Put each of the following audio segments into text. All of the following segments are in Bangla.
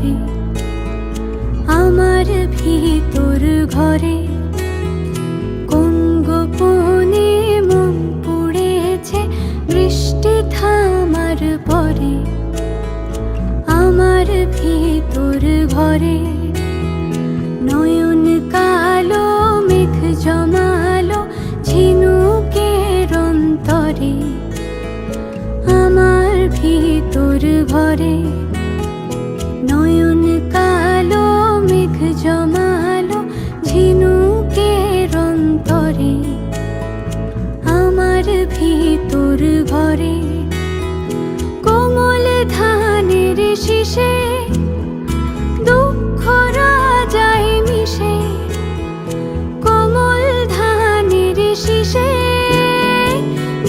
ঘরে, আমার ভিতর ঘরে কোন গোপনে মন পড়েছে বৃষ্টি থামার পরে। আমার ভিতর ঘরে নয়ন কালো মেঘ জমালো ঝিনুকের অন্তরে। আমার ভিতর ঘরে নয়ন কালো মেঘ জমালো ঝিনুকের অন্তরে। আমার ভিতর ঘরে কোমল ধানের শীষে দুঃখ রাজায় মিশে। কোমল ধানের শীষে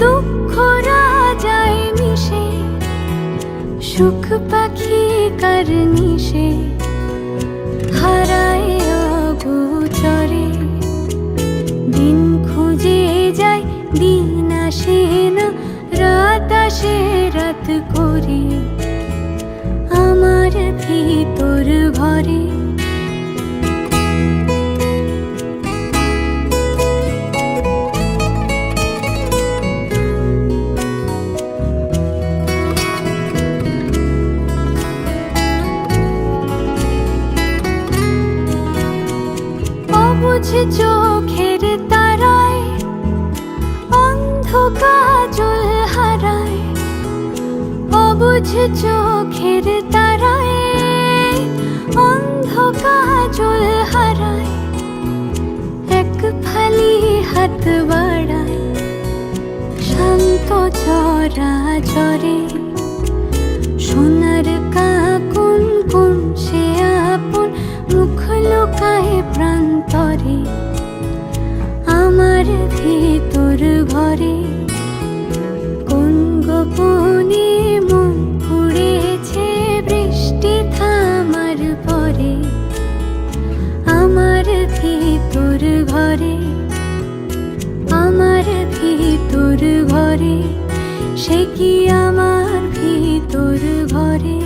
দুঃখ রাজায় মিশে। সুখ পাখি কার নিশে হারায় অগোচরে। দিন খুঁজে যায় দিন আসে না, রাত আসে রাত করে। আমার ভিতর ঘরে অবুঝ চোখের তারায় অন্ধ কাজল হারায়। অবুঝ চোখের তারায় অন্ধ কাজল হারায়। এক ফালি হাত বাড়ায় শান্ত চরাচরে। সোনার কাকুন কোন সে আপন মুখ লুকায় প্রান্তরে। আমার ভিতর ঘরে কোন গোপনে মন পড়েছে বৃষ্টি থামার পরে। আমার ভিতর ঘরে, আমার ভিতর ঘরে, সে কি আমার ভিতর ঘরে।